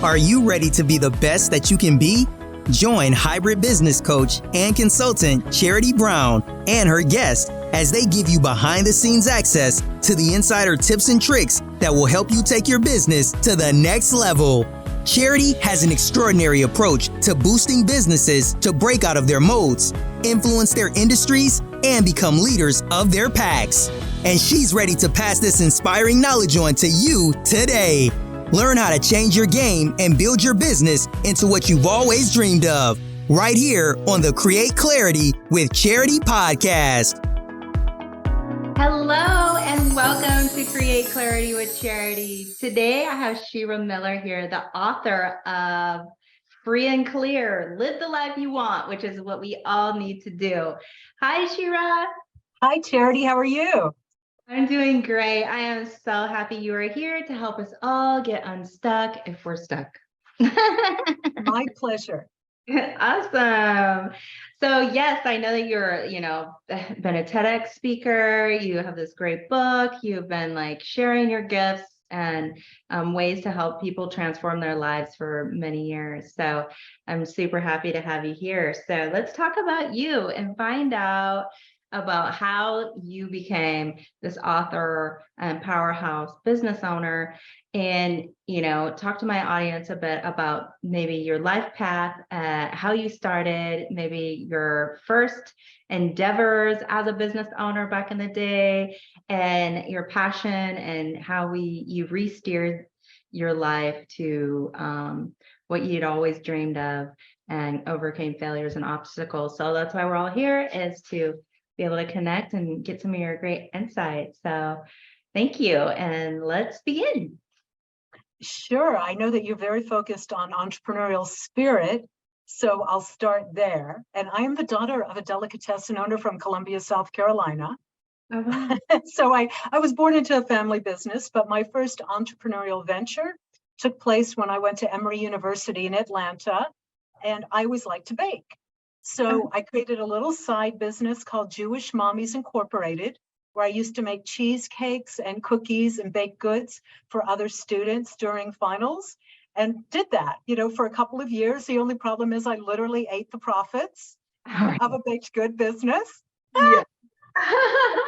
Are you ready to be the best that you can be? Join hybrid business coach and consultant Charity Brown and her guest as they give you behind-the-scenes access to the insider tips and tricks that will help you take your business to the next level. Charity has an extraordinary approach to boosting businesses to break out of their modes, influence their industries, and become leaders of their packs. And she's ready to pass this inspiring knowledge on to you today. Learn how to change your game and build your business into what you've always dreamed of, right here on the Create Clarity with Charity podcast. Hello and welcome to Create Clarity with Charity. Today I have Shira Miller here, the author of Free and Clear, Live the Life You Want, which is what we all need to do. Hi, Shira. Hi, Charity. How are you? I'm doing great. I am so happy you are here to help us all get unstuck if we're stuck. My pleasure. Awesome. So yes, I know that you're, been a TEDx speaker. You have this great book. You've been sharing your gifts and ways to help people transform their lives for many years. So I'm super happy to have you here. So let's talk about you and find out about how you became this author and powerhouse business owner, and talk to my audience a bit about maybe your life path, how you started, maybe your first endeavors as a business owner back in the day, and your passion and how you re-steered your life to what you'd always dreamed of and overcame failures and obstacles. So that's why we're all here, is to be able to connect and get some of your great insights. So thank you. And let's begin. Sure. I know that you're very focused on entrepreneurial spirit, so I'll start there. And I am the daughter of a delicatessen owner from Columbia, South Carolina. Oh, wow. So I was born into a family business, but my first entrepreneurial venture took place when I went to Emory University in Atlanta, and I always liked to bake. So I created a little side business called Jewish Mommies Incorporated, where I used to make cheesecakes and cookies and baked goods for other students during finals, and did that, for a couple of years. The only problem is I literally ate the profits of a baked good business. Yeah.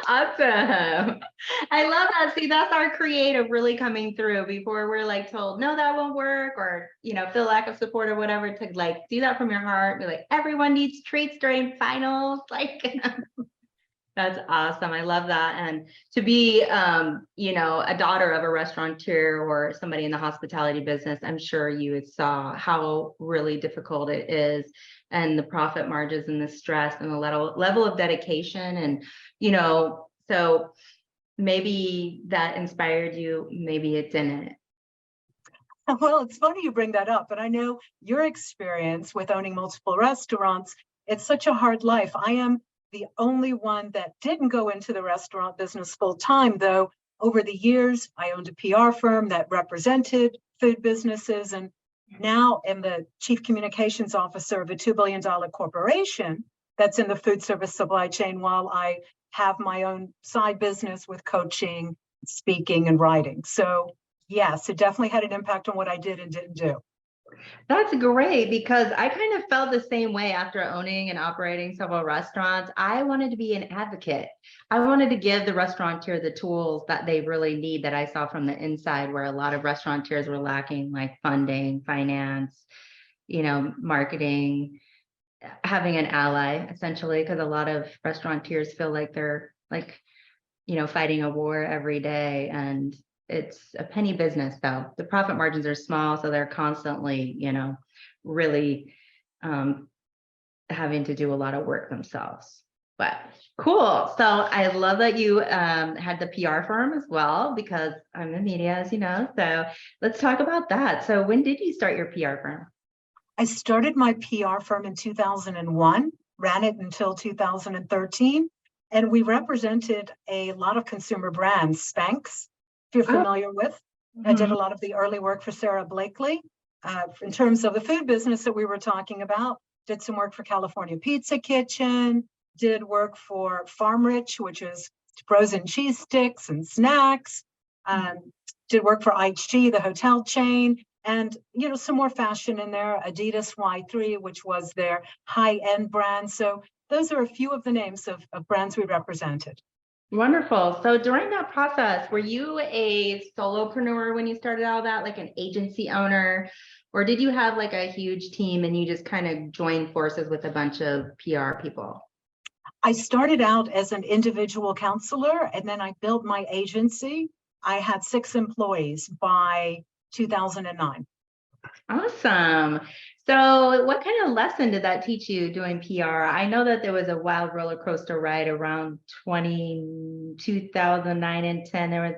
Awesome. I love that. See, that's our creative really coming through before we're told, no, that won't work, or, feel lack of support or whatever, to do that from your heart. Be like, everyone needs treats during finals. That's awesome. I love that. And to be, a daughter of a restaurateur or somebody in the hospitality business, I'm sure you saw how really difficult it is, and the profit margins and the stress and the level of dedication. And, so maybe that inspired you, maybe it didn't. Well, it's funny you bring that up, but I know your experience with owning multiple restaurants. It's such a hard life. I am the only one that didn't go into the restaurant business full time, though. Over the years, I owned a PR firm that represented food businesses, and now am the chief communications officer of a $2 billion corporation that's in the food service supply chain, while I have my own side business with coaching, speaking, and writing. So yes, it definitely had an impact on what I did and didn't do. That's great, because I kind of felt the same way after owning and operating several restaurants. I wanted to be an advocate. I wanted to give the restaurateur the tools that they really need, that I saw from the inside, where a lot of restaurateurs were lacking, like funding, finance, marketing, having an ally, essentially, because a lot of restaurateurs feel like they're fighting a war every day. And it's a penny business, though. The profit margins are small, so they're constantly, really having to do a lot of work themselves. But cool. So I love that you had the PR firm as well, because I'm in media, as you know. So let's talk about that. So when did you start your PR firm? I started my PR firm in 2001, ran it until 2013, and we represented a lot of consumer brands. Spanx, if you're familiar with. Mm-hmm. I did a lot of the early work for Sarah Blakely. In terms of the food business that we were talking about, did some work for California Pizza Kitchen, did work for Farm Rich, which is frozen cheese sticks and snacks, did work for IHG, the hotel chain, and, some more fashion in there, Adidas Y3, which was their high-end brand. So those are a few of the names of brands we represented. Wonderful. So during that process, were you a solopreneur when you started all that, like an agency owner, or did you have like a huge team and you just kind of joined forces with a bunch of PR people? I started out as an individual counselor, and then I built my agency. I had 6 employees by 2009. Awesome. So what kind of lesson did that teach you doing PR? I know that there was a wild roller coaster ride around 2009 and 10.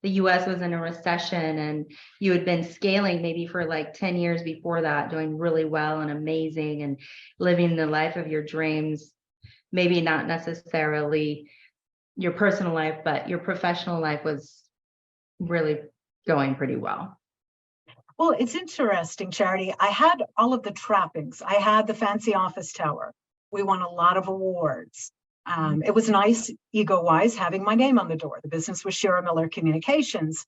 The US was in a recession, and you had been scaling maybe for like 10 years before that, doing really well and amazing and living the life of your dreams. Maybe not necessarily your personal life, but your professional life was really going pretty well. Well, it's interesting, Charity. I had all of the trappings. I had the fancy office tower. We won a lot of awards. It was nice, ego-wise, having my name on the door. The business was Shira Miller Communications.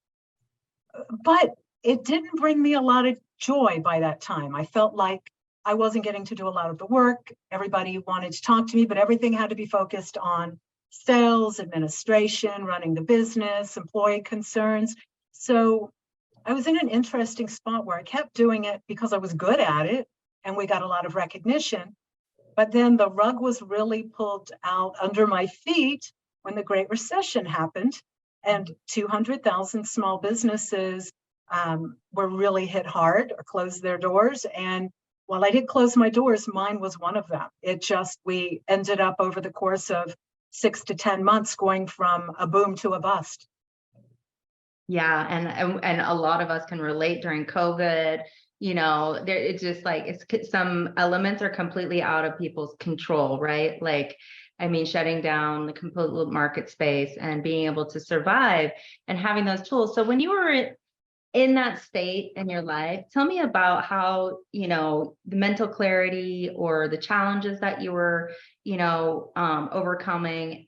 But it didn't bring me a lot of joy by that time. I felt like I wasn't getting to do a lot of the work. Everybody wanted to talk to me, but everything had to be focused on sales, administration, running the business, employee concerns. So I was in an interesting spot where I kept doing it because I was good at it and we got a lot of recognition. But then the rug was really pulled out under my feet when the Great Recession happened, and 200,000 small businesses were really hit hard or closed their doors. And while I did close my doors, mine was one of them. We ended up over the course of 6 to 10 months going from a boom to a bust. Yeah, and a lot of us can relate during COVID. It's just like some elements are completely out of people's control, right? Like, I mean, shutting down the complete market space and being able to survive and having those tools. So when you were in that state in your life, tell me about how, the mental clarity or the challenges that you were, overcoming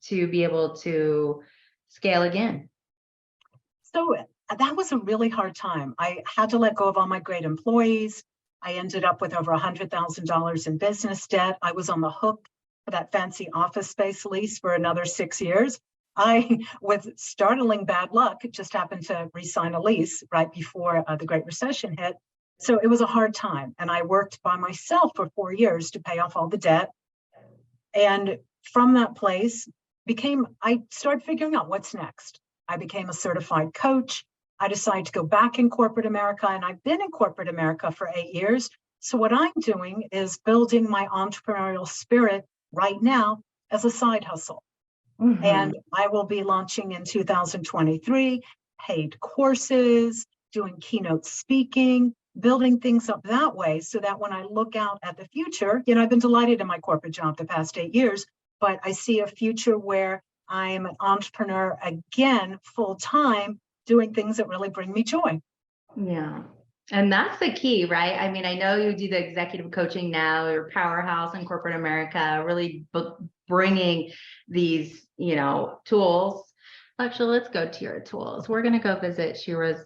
to be able to scale again. So that was a really hard time. I had to let go of all my great employees. I ended up with over $100,000 in business debt. I was on the hook for that fancy office space lease for another 6 years. I, with startling bad luck, just happened to re-sign a lease right before the Great Recession hit. So it was a hard time. And I worked by myself for 4 years to pay off all the debt. And from that place, I started figuring out what's next. I became a certified coach. I decided to go back in corporate America, and I've been in corporate America for 8 years. So what I'm doing is building my entrepreneurial spirit right now as a side hustle. Mm-hmm. And I will be launching in 2023, paid courses, doing keynote speaking, building things up that way so that when I look out at the future, I've been delighted in my corporate job the past 8 years, but I see a future where I'm an entrepreneur again, full time, doing things that really bring me joy. Yeah. And that's the key, right? I mean, I know you do the executive coaching now, your powerhouse in corporate America, really bringing these, tools. Actually, let's go to your tools. We're going to go visit Shira's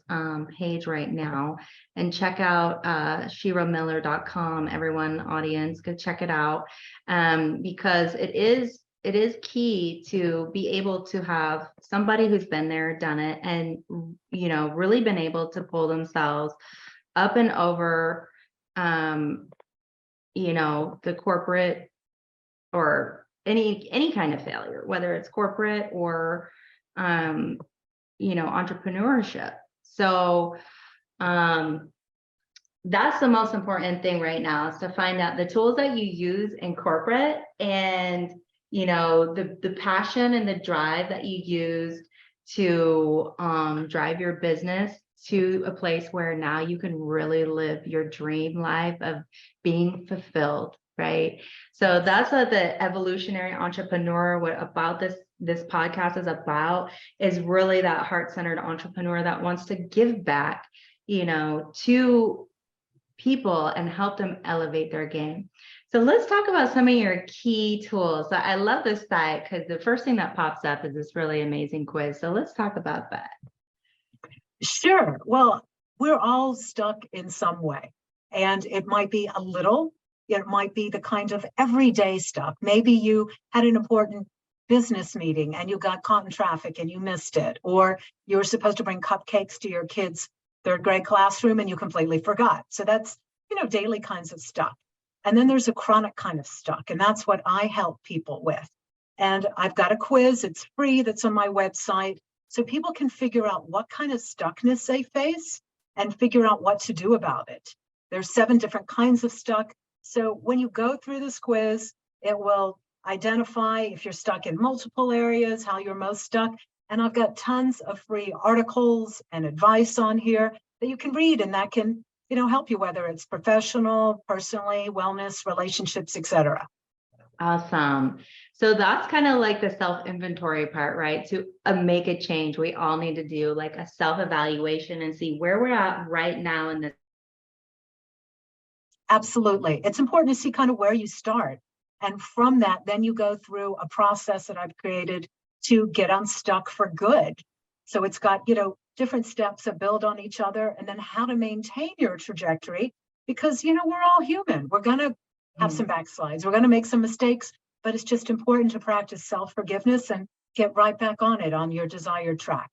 page right now and check out shiramiller.com. Everyone, audience, go check it out because it is key to be able to have somebody who's been there, done it, and, really been able to pull themselves up and over, the corporate or any kind of failure, whether it's corporate or, entrepreneurship. So, that's the most important thing right now is to find out the tools that you use in corporate and the passion and the drive that you use to drive your business to a place where now you can really live your dream life of being fulfilled, right? So that's what the evolutionary entrepreneur, what about this podcast is about, is really that heart-centered entrepreneur that wants to give back, to people and help them elevate their game. So let's talk about some of your key tools. I love this site because the first thing that pops up is this really amazing quiz. So let's talk about that. Sure. Well, we're all stuck in some way. And it might be a little, it might be the kind of everyday stuff. Maybe you had an important business meeting and you got caught in traffic and you missed it, or you were supposed to bring cupcakes to your kids' third grade classroom and you completely forgot. So that's, daily kinds of stuff. And then there's a chronic kind of stuck, and that's what I help people with. And I've got a quiz, it's free, that's on my website. So people can figure out what kind of stuckness they face and figure out what to do about it. There's 7 different kinds of stuck. So when you go through this quiz, it will identify if you're stuck in multiple areas, how you're most stuck. And I've got tons of free articles and advice on here that you can read, and that can, help you, whether it's professional, personally, wellness, relationships, etc. Awesome. So that's kind of like the self-inventory part, right? To make a change, we all need to do like a self-evaluation and see where we're at right now in this. Absolutely. It's important to see kind of where you start. And from that, then you go through a process that I've created to get unstuck for good. So it's got, different steps that build on each other, and then how to maintain your trajectory, because, we're all human. We're going to have some backslides. We're going to make some mistakes, but it's just important to practice self-forgiveness and get right back on it on your desired track.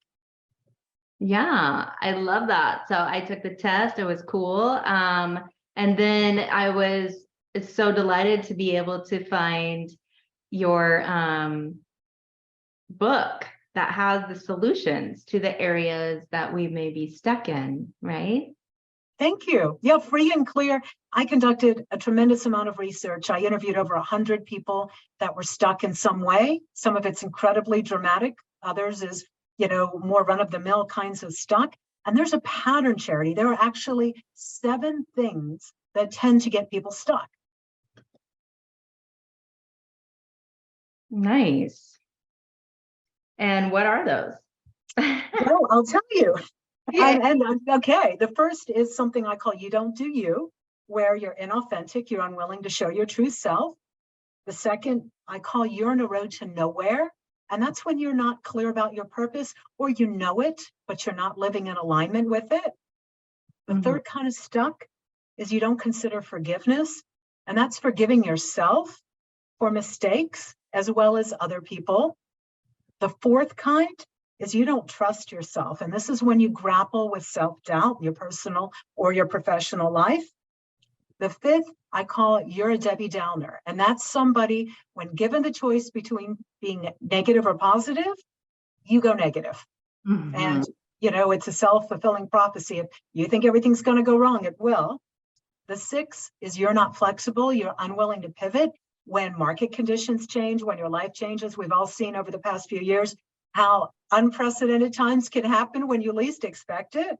Yeah, I love that. So I took the test. It was cool. And then I was so delighted to be able to find your book that has the solutions to the areas that we may be stuck in, right? Thank you. Yeah, free and clear. I conducted a tremendous amount of research. I interviewed over 100 people that were stuck in some way. Some of it's incredibly dramatic. Others is, more run-of-the-mill kinds of stuck. And there's a pattern, Charity. There are actually 7 things that tend to get people stuck. Nice. And what are those? Well, I'll tell you. Yeah. Okay, the first is something I call you don't do you, where you're inauthentic, you're unwilling to show your true self. The second I call you're on a road to nowhere, and that's when you're not clear about your purpose, or you know it, but you're not living in alignment with it. The third kind of stuck is you don't consider forgiveness, and that's forgiving yourself for mistakes as well as other people. The fourth kind is you don't trust yourself. And this is when you grapple with self-doubt, your personal or your professional life. The fifth, I call it you're a Debbie Downer. And that's somebody, when given the choice between being negative or positive, you go negative. And, it's a self-fulfilling prophecy. If you think everything's going to go wrong, it will. The sixth is you're not flexible. You're unwilling to pivot. When market conditions change, when your life changes, we've all seen over the past few years how unprecedented times can happen when you least expect it.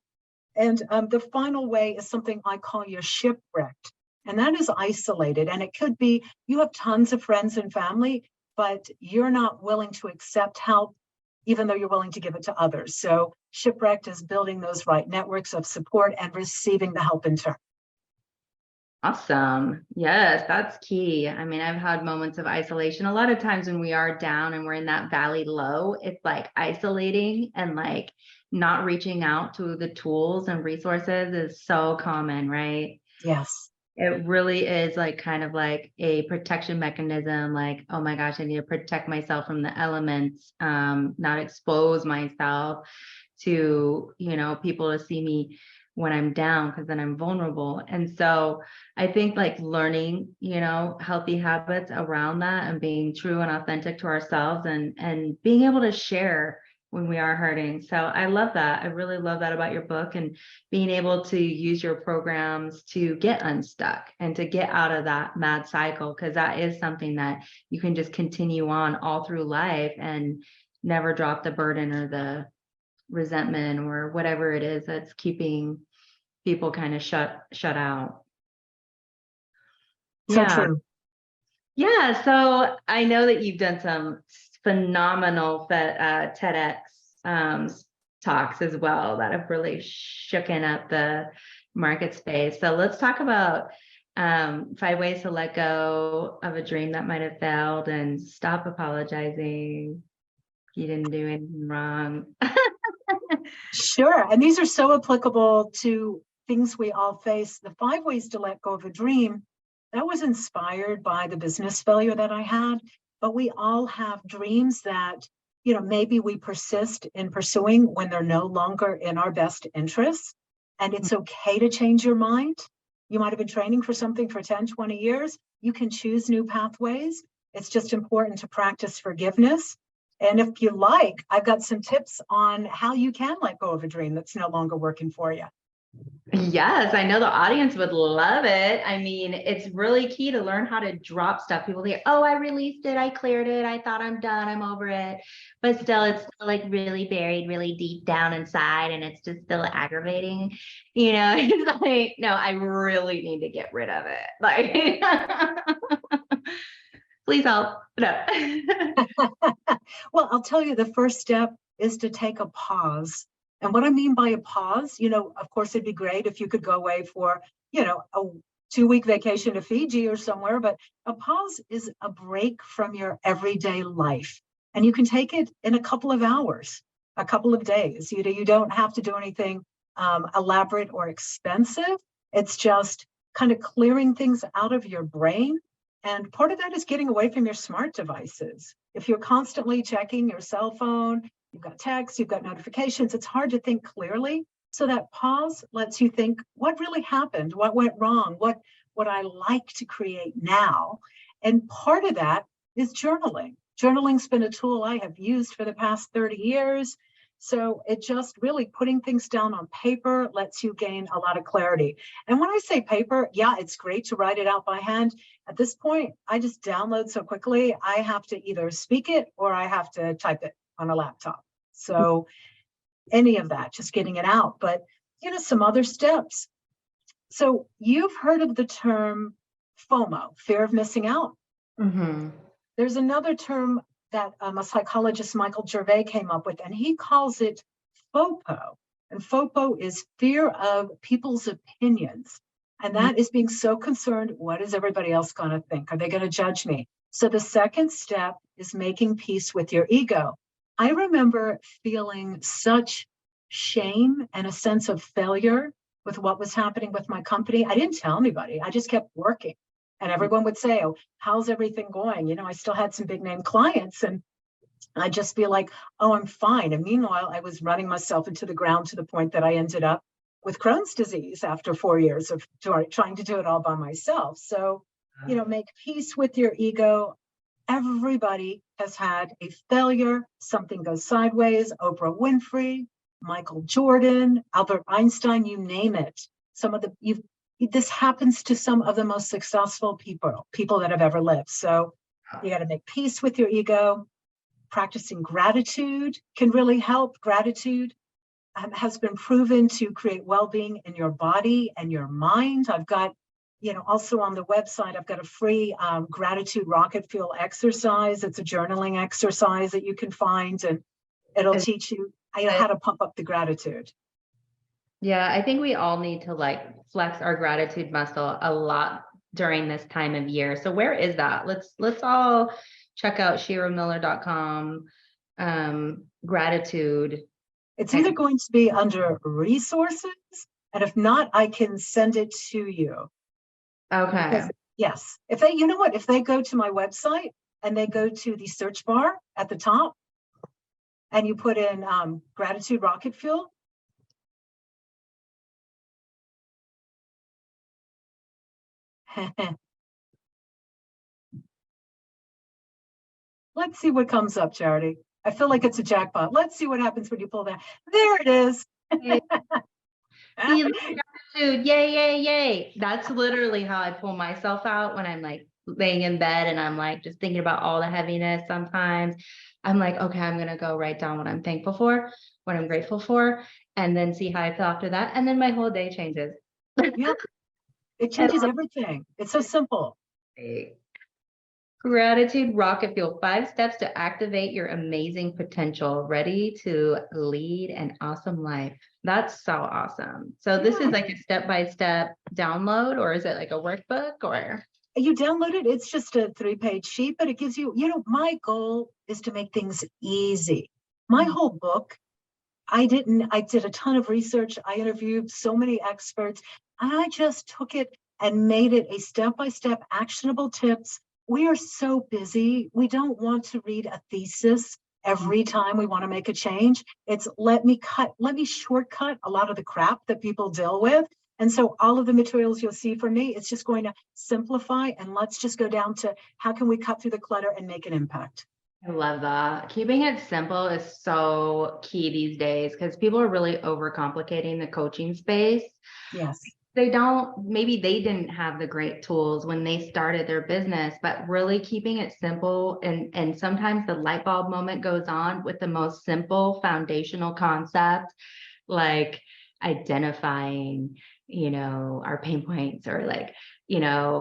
And the final way is something I call your shipwrecked. And that is isolated. And it could be you have tons of friends and family, but you're not willing to accept help, even though you're willing to give it to others. So shipwrecked is building those right networks of support and receiving the help in turn. Awesome. Yes, that's key. I mean, I've had moments of isolation. A lot of times when we are down and we're in that valley low, it's like isolating and like not reaching out to the tools and resources is so common, right? Yes. It really is like kind of like a protection mechanism, like, oh my gosh, I need to protect myself from the elements, not expose myself to, people to see me when I'm down, because then I'm vulnerable. And so I think like learning, healthy habits around that and being true and authentic to ourselves and being able to share when we are hurting. So I love that. I really love that about your book, and being able to use your programs to get unstuck and to get out of that mad cycle, because that is something that you can just continue on all through life and never drop the burden or the resentment or whatever it is that's keeping people kind of shut out. So true. Yeah. So I know that you've done some phenomenal TEDx talks as well that have really shooken up the market space. So let's talk about 5 ways to let go of a dream that might have failed and stop apologizing. You didn't do anything wrong. Sure. And these are so applicable to things we all face. The 5 ways to let go of a dream, that was inspired by the business failure that I had. But we all have dreams that, maybe we persist in pursuing when they're no longer in our best interests. And it's okay to change your mind. You might have been training for something for 10, 20 years. You can choose new pathways. It's just important to practice forgiveness. And if you like, I've got some tips on how you can let go of a dream that's no longer working for you. Yes, I know the audience would love it. I mean, it's really key to learn how to drop stuff. People think, oh, I released it, I cleared it, I thought I'm done, I'm over it. But still, it's still like really buried, really deep down inside, and it's just still aggravating. It's like, no, I really need to get rid of it. Like, please help. No. Well, I'll tell you, the first step is to take a pause. And what I mean by a pause, of course, it'd be great if you could go away for, a 2-week vacation to Fiji or somewhere, but a pause is a break from your everyday life. And you can take it in a couple of hours, a couple of days. You don't have to do anything elaborate or expensive. It's just kind of clearing things out of your brain. And part of that is getting away from your smart devices. If you're constantly checking your cell phone, you've got texts, you've got notifications, it's hard to think clearly. So that pause lets you think, what really happened? What went wrong? What would I like to create now? And part of that is journaling. Journaling's been a tool I have used for the past 30 years. So it just really putting things down on paper lets you gain a lot of clarity. And when I say paper, yeah, it's great to write it out by hand. At this point, I just download so quickly, I have to either speak it or I have to type it on a laptop. So any of that, just getting it out. But, some other steps. So you've heard of the term FOMO, fear of missing out. Mm-hmm. There's another term that a psychologist, Michael Gervais, came up with, and he calls it FOPO. And FOPO is fear of people's opinions. And that is being so concerned, what is everybody else going to think? Are they going to judge me? So the second step is making peace with your ego. I remember feeling such shame and a sense of failure with what was happening with my company. I didn't tell anybody. I just kept working. And everyone would say, oh, how's everything going? I still had some big name clients, and I'd just be like, oh, I'm fine. And meanwhile, I was running myself into the ground to the point that I ended up with Crohn's disease after 4 years of trying to do it all by myself. So, make peace with your ego. Everybody has had a failure. Something goes sideways. Oprah Winfrey, Michael Jordan, Albert Einstein, you name it. This happens to some of the most successful people that have ever lived. So you got to make peace with your ego. Practicing gratitude can really help. Gratitude has been proven to create well-being in your body and your mind. I've got, also on the website, I've got a free gratitude rocket fuel exercise. It's a journaling exercise that you can find, and it'll teach you how to pump up the gratitude. Yeah, I think we all need to flex our gratitude muscle a lot during this time of year. So where is that? Let's all check out shiramiller.com. Gratitude. It's either going to be under resources, and if not, I can send it to you. Okay. Because, yes. If they go to my website and they go to the search bar at the top and you put in gratitude rocket fuel, let's see what comes up, Charity. I feel like it's a jackpot. Let's see what happens when you pull that. There it is. Gratitude. Yay, yay, yay. That's literally how I pull myself out when I'm laying in bed and I'm just thinking about all the heaviness. Sometimes I'm like, okay, I'm going to go write down what I'm thankful for, what I'm grateful for, and then see how I feel after that. And then my whole day changes. Yeah. It changes everything. It's so simple. Gratitude rocket fuel, 5 steps to activate your amazing potential, ready to lead an awesome life. That's so awesome. So this is a step-by-step download, or is it like a workbook, or? You download it. It's just a 3-page sheet, but it gives you, my goal is to make things easy. My whole book, I did a ton of research. I interviewed so many experts, and I just took it and made it a step-by-step actionable tips. We are so busy. We don't want to read a thesis every time we want to make a change. It's let me shortcut a lot of the crap that people deal with. And so all of the materials you'll see from me, it's just going to simplify, and let's just go down to how can we cut through the clutter and make an impact. I love that. Keeping it simple is so key these days because people are really overcomplicating the coaching space. Yes. Maybe they didn't have the great tools when they started their business, but really keeping it simple. And sometimes the light bulb moment goes on with the most simple foundational concept, like identifying, our pain points, or like,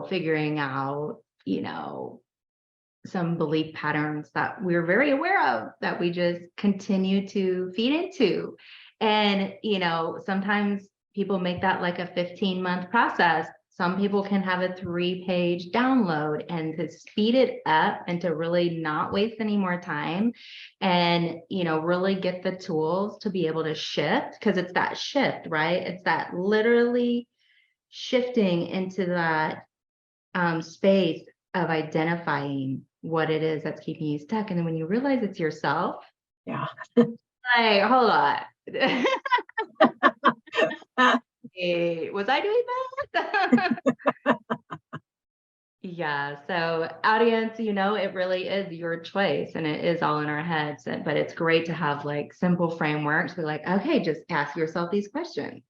figuring out, some belief patterns that we're very aware of that we just continue to feed into. And, sometimes people make that like a 15-month process. Some people can have a 3-page download, and to speed it up and to really not waste any more time and, really get the tools to be able to shift, because it's that shift, right? It's that literally shifting into that space of identifying what it is that's keeping you stuck. And then when you realize it's yourself, yeah, like, hold on. Hey, was I doing that? Yeah. So audience, it really is your choice, and it is all in our heads, but it's great to have like simple frameworks. We're like, okay, just ask yourself these questions,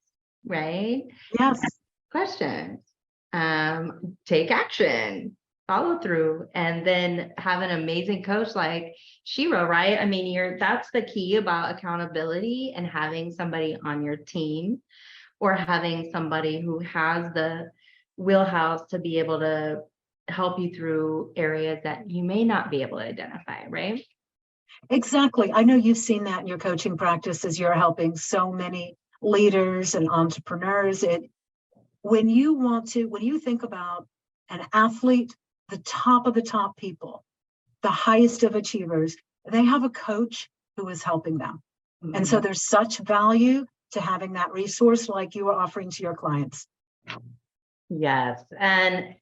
right? Yes. Questions, take action, follow through, and then have an amazing coach like Shira, right? I mean, that's the key about accountability and having somebody on your team, or having somebody who has the wheelhouse to be able to help you through areas that you may not be able to identify, right? Exactly. I know you've seen that in your coaching practice as you're helping so many leaders and entrepreneurs. When you think about an athlete, the top of the top people, the highest of achievers, they have a coach who is helping them. Mm-hmm. And so there's such value to having that resource like you are offering to your clients. Yes. And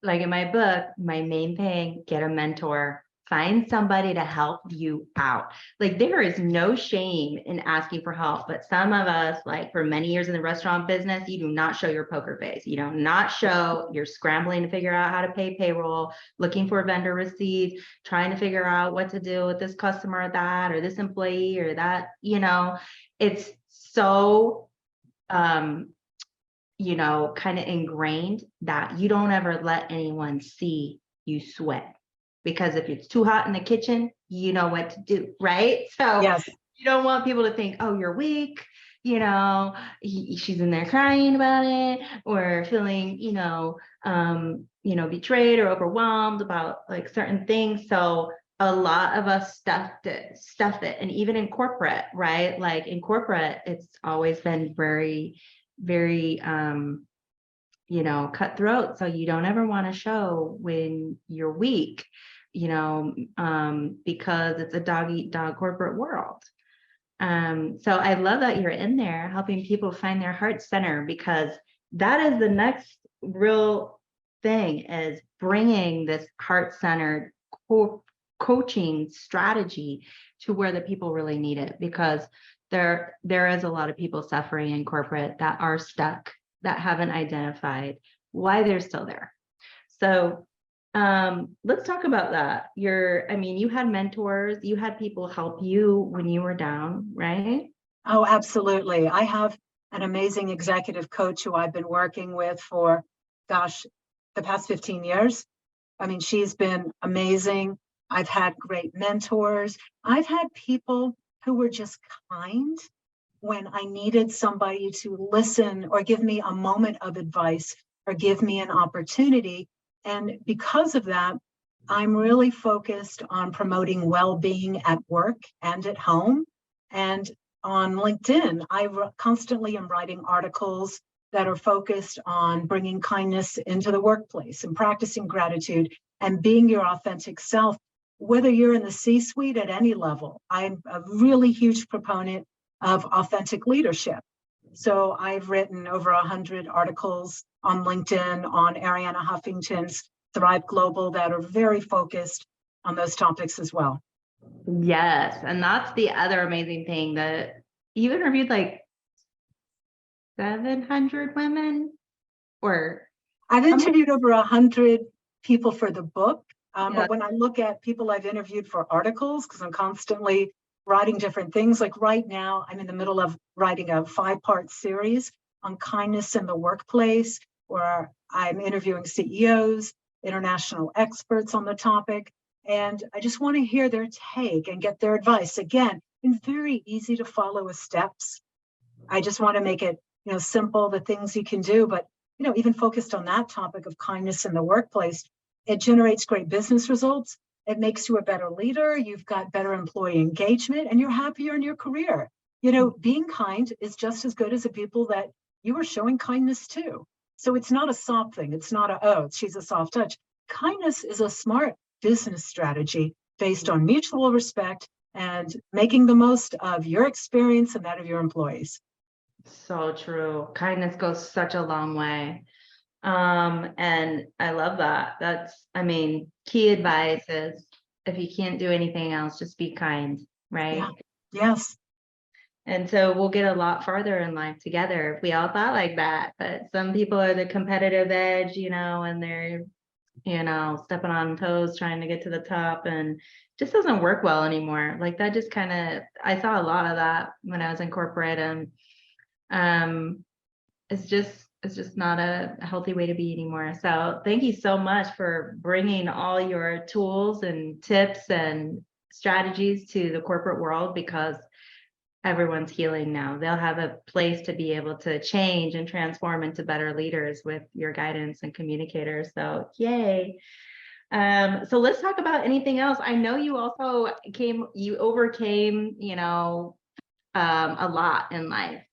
like in my book, my main thing, get a mentor, find somebody to help you out. Like, there is no shame in asking for help, but some of us, like for many years in the restaurant business, you do not show your poker face. You do not show, you're scrambling to figure out how to pay payroll, looking for vendor receipts, trying to figure out what to do with this customer or that, or this employee or that, it's so, kind of ingrained that you don't ever let anyone see you sweat. Because if it's too hot in the kitchen, you know what to do, right? So yes. You don't want people to think, oh, you're weak, she's in there crying about it, or feeling, betrayed or overwhelmed about like certain things. So a lot of us stuff it. And even in corporate, right? Like in corporate, it's always been very, very, cutthroat. So you don't ever want to show when you're weak, because it's a dog eat dog corporate world. So I love that you're in there helping people find their heart center, because that is the next real thing, is bringing this heart-centered coaching strategy to where the people really need it, because there is a lot of people suffering in corporate that are stuck, that haven't identified why they're still there. So let's talk about that. You had mentors, you had people help you when you were down, right? Oh, absolutely. I have an amazing executive coach who I've been working with for, the past 15 years. I mean, she's been amazing. I've had great mentors. I've had people who were just kind when I needed somebody to listen or give me a moment of advice or give me an opportunity. And because of that, I'm really focused on promoting well-being at work and at home. And on LinkedIn, I constantly am writing articles that are focused on bringing kindness into the workplace and practicing gratitude and being your authentic self. whether you're in the C-suite at any level, I'm a really huge proponent of authentic leadership. So I've written over 100 articles on LinkedIn, on Arianna Huffington's Thrive Global, that are very focused on those topics as well. Yes. And that's the other amazing thing, that you interviewed like 700 women, or I've interviewed over 100 people for the book. Yeah. But when I look at people I've interviewed for articles, because I'm constantly writing different things, like right now, I'm in the middle of writing a 5-part series on kindness in the workplace, where I'm interviewing CEOs, international experts on the topic. And I just want to hear their take and get their advice. Again, in very easy to follow steps. I just want to make it, simple, the things you can do. But, even focused on that topic of kindness in the workplace, it generates great business results. It makes you a better leader. You've got better employee engagement, and you're happier in your career. Being kind is just as good as the people that you are showing kindness to. So it's not a soft thing. It's not she's a soft touch. Kindness is a smart business strategy based on mutual respect and making the most of your experience and that of your employees. So true. Kindness goes such a long way. And I love that. Key advice is, if you can't do anything else, just be kind, right? Yeah. Yes. And so we'll get a lot farther in life together if we all thought like that. But some people are the competitive edge, and they're, stepping on toes, trying to get to the top, and just doesn't work well anymore. Like that just I saw a lot of that when I was in corporate, and it's just not a healthy way to be anymore. So thank you so much for bringing all your tools and tips and strategies to the corporate world, because everyone's healing now. They'll have a place to be able to change and transform into better leaders with your guidance and communicators. So yay. So let's talk about anything else. I know you also overcame, a lot in life.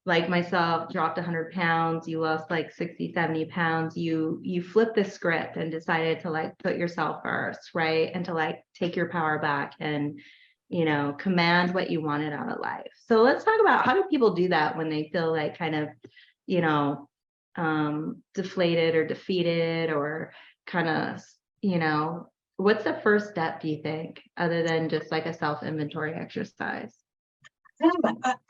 Like myself, dropped 100 pounds, you lost like 60, 70 pounds. You flipped the script and decided to put yourself first, right? And to take your power back and, command what you wanted out of life. So let's talk about, how do people do that when they feel deflated or defeated, or what's the first step, do you think, other than just a self-inventory exercise?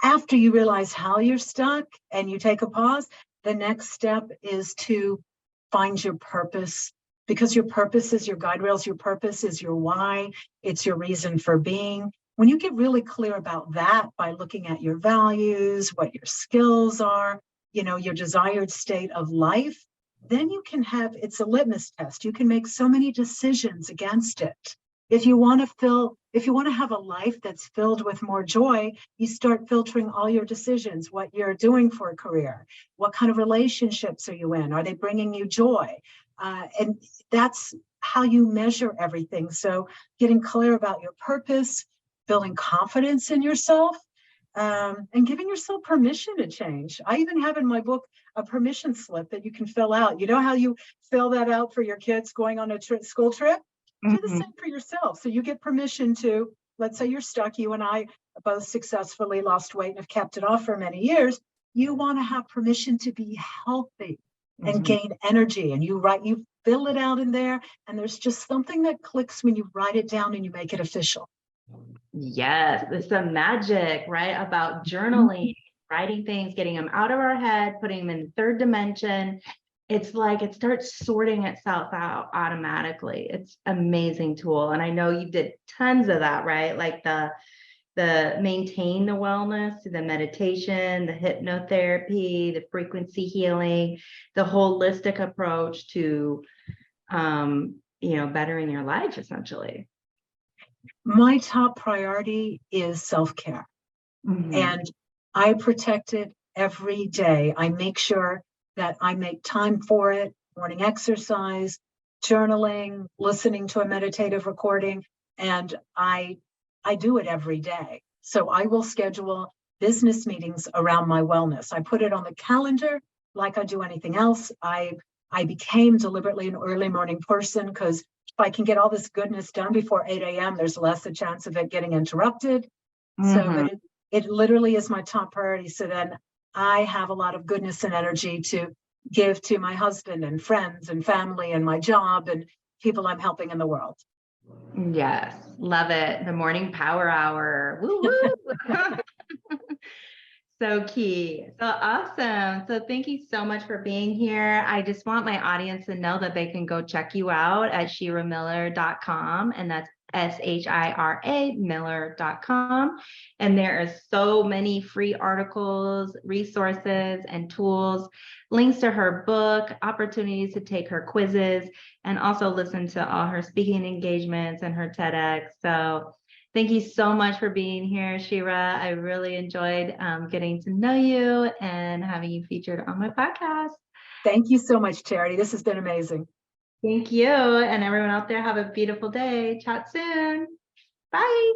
After you realize how you're stuck and you take a pause, the next step is to find your purpose, because your purpose is your guide rails. Your purpose is your why. It's your reason for being. When you get really clear about that by looking at your values, what your skills are, your desired state of life, then you can it's a litmus test. You can make so many decisions against it. If you want to have a life that's filled with more joy, you start filtering all your decisions, what you're doing for a career, what kind of relationships are you in? Are they bringing you joy? And that's how you measure everything. So getting clear about your purpose, building confidence in yourself, and giving yourself permission to change. I even have in my book a permission slip that you can fill out. You know how you fill that out for your kids going on a school trip? Do the same for yourself. So you get permission to, let's say you're stuck, you and I both successfully lost weight and have kept it off for many years. You want to have permission to be healthy and gain energy. And you fill it out in there. And there's just something that clicks when you write it down and you make it official. Yes, there's some magic, right, about journaling, writing things, getting them out of our head, putting them in the third dimension. It's it starts sorting itself out automatically. It's an amazing tool. And I know you did tons of that, right? Like the maintain the wellness, the meditation, the hypnotherapy, the frequency healing, the holistic approach to, bettering your life, essentially. My top priority is self-care. And I protect it every day. I make sure that I make time for it, morning exercise, journaling, listening to a meditative recording, and I do it every day. So I will schedule business meetings around my wellness. I put it on the calendar like I do anything else. I became deliberately an early morning person because I can get all this goodness done before 8 a.m., there's less a chance of it getting interrupted. So, but it literally is my top priority. So then I have a lot of goodness and energy to give to my husband and friends and family and my job and people I'm helping in the world. Yes, love it. The morning power hour. Woo woo. So key. So awesome. So thank you so much for being here. I just want my audience to know that they can go check you out at shiramiller.com, and that's SHIRA Miller.com. And there are so many free articles, resources, and tools, links to her book, opportunities to take her quizzes, and also listen to all her speaking engagements and her TEDx. So thank you so much for being here, Shira. I really enjoyed getting to know you and having you featured on my podcast. Thank you so much, Charity. This has been amazing. Thank you. And everyone out there, have a beautiful day. Chat soon. Bye.